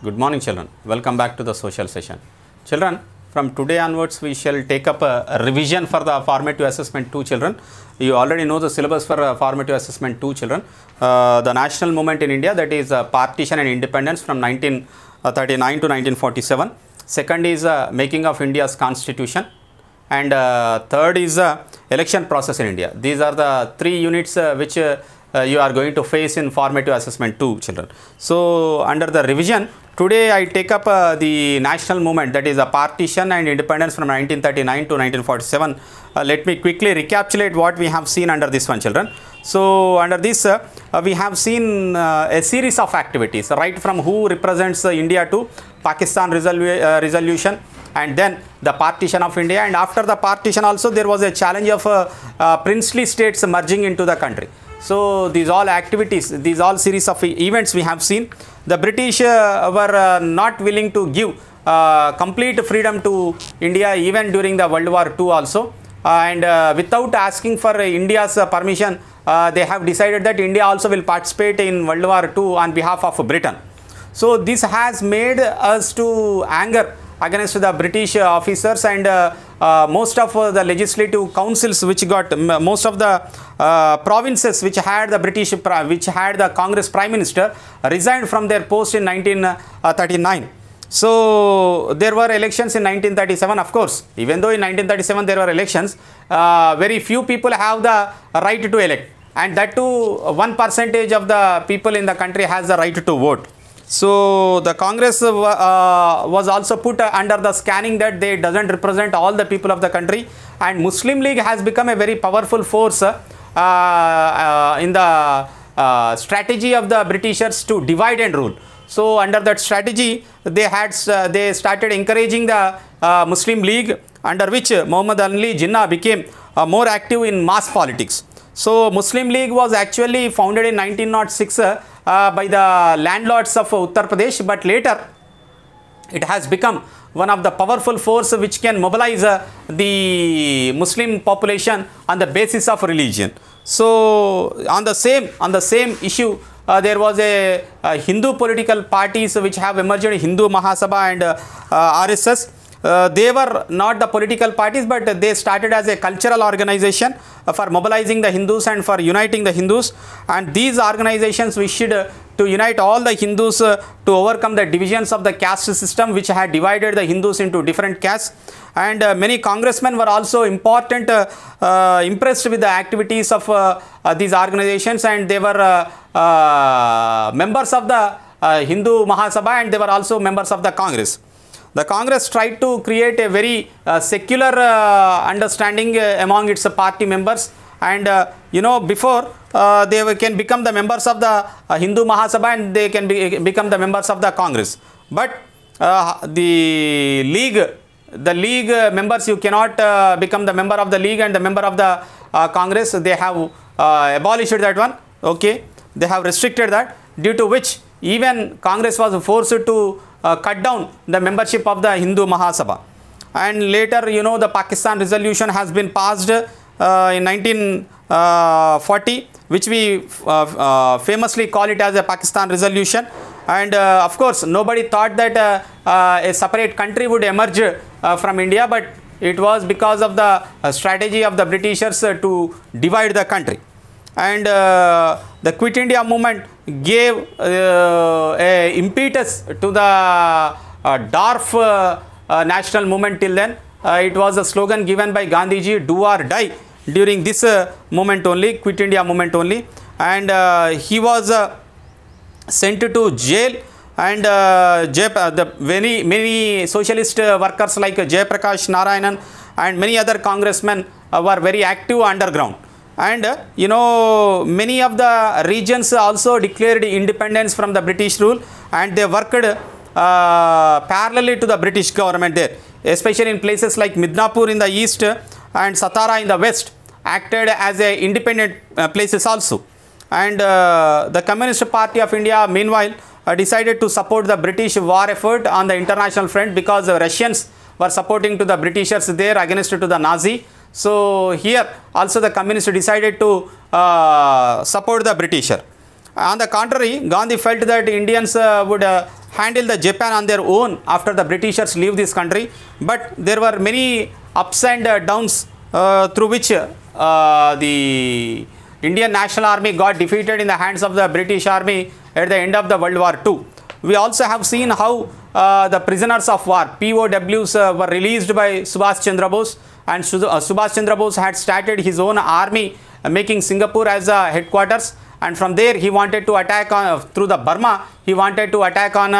Good morning, children. Welcome back to the social session. Children, from today onwards, we shall take up a revision for the formative assessment 2, children. You already know the syllabus for formative assessment 2, children. The national movement in India, that is partition and independence from 1939 to 1947. Second is making of India's constitution. And third is election process in India. These are the three units which you are going to face in formative assessment 2, children. So under the revision, today I take up the national movement, that is a partition and independence from 1939 to 1947. Let me quickly recapitulate what we have seen under this one, children. So under this we have seen a series of activities, right from who represents India to Pakistan resolution, and then the partition of India, and after the partition also there was a challenge of princely states merging into the country. So these all activities, these all series of events we have seen. The British were not willing to give complete freedom to India even during the World War II also, and without asking for India's permission, they have decided that India also will participate in World War II on behalf of Britain. So this has made us to anger against the British officers, and most of the legislative councils which got, most of the provinces which had the which had the Congress Prime Minister resigned from their post in 1939. So there were elections in 1937, of course. Even though in 1937 there were elections, very few people have the right to elect, and that too 1% of the people in the country has the right to vote. So the Congress was also put under the scanning that they doesn't represent all the people of the country, and Muslim League has become a very powerful force in the strategy of the Britishers to divide and rule. So under that strategy, they started encouraging the Muslim League, under which Muhammad Ali Jinnah became more active in mass politics. So Muslim League was actually founded in 1906 by the landlords of Uttar Pradesh, but later it has become one of the powerful force which can mobilize the Muslim population on the basis of religion. So on the same issue, there was a Hindu political parties which have emerged, Hindu Mahasabha and RSS. They were not the political parties, but they started as a cultural organization for mobilizing the Hindus and for uniting the Hindus. And these organizations wished to unite all the Hindus to overcome the divisions of the caste system which had divided the Hindus into different castes. And many congressmen were also impressed with the activities of these organizations, and they were members of the Hindu Mahasabha, and they were also members of the Congress. The Congress tried to create a very secular understanding among its party members, and before they can become the members of the Hindu Mahasabha, and they can become the members of the Congress. But the league members, you cannot become the member of the league and the member of the Congress. They have abolished that one. Okay, they have restricted that, due to which even Congress was forced to cut down the membership of the Hindu Mahasabha. And later, the Pakistan resolution has been passed in 1940, which we famously call it as a Pakistan resolution. And of course, nobody thought that a separate country would emerge from India, but it was because of the strategy of the Britishers to divide the country. And the Quit India movement gave a impetus to the DARF national movement till then. It was a slogan given by Gandhiji, do or die, during this movement only, Quit India movement only. And he was sent to jail, and many socialist workers like Jay Prakash Narayanan and many other congressmen were very active underground. And many of the regions also declared independence from the British rule, and they worked parallelly to the British government there, especially in places like Midnapur in the east and Satara in the west, acted as a independent places also. And the Communist Party of India meanwhile decided to support the British war effort on the international front, because the Russians were supporting to the Britishers there against to the Nazi. So here also the communists decided to support the Britisher. On the contrary, Gandhi felt that Indians would handle the Japan on their own after the Britishers leave this country, but there were many ups and downs through which the Indian National Army got defeated in the hands of the British Army at the end of the World War II. We also have seen how the prisoners of war, POWs, were released by Subhash Chandra Bose, and Subhash Chandra Bose had started his own army, making Singapore as a headquarters, and from there he wanted to attack on, through the Burma, he wanted to attack on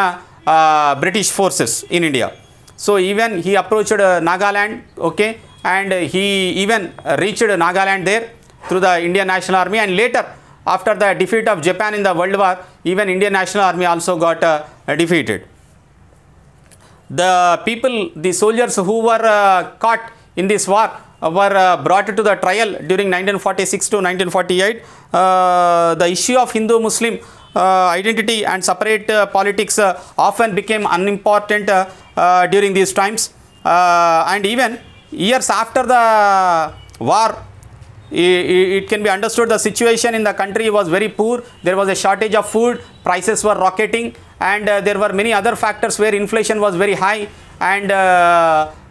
British forces in India. So even he approached Nagaland, okay, and he even reached Nagaland there through the Indian National Army, and later after the defeat of Japan in the World War, even Indian National Army also got defeated. The people, the soldiers who were caught in this war were brought to the trial during 1946 to 1948. The issue of Hindu-Muslim identity and separate politics often became unimportant during these times, and even years after the war, it can be understood the situation in the country was very poor. There was a shortage of food, prices were rocketing, and there were many other factors where inflation was very high, and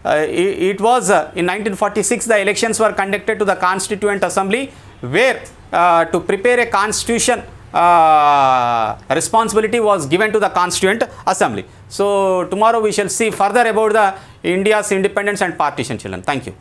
it was in 1946 the elections were conducted to the Constituent Assembly, where to prepare a constitution responsibility was given to the Constituent Assembly. So tomorrow we shall see further about the India's independence and partition, children. Thank you.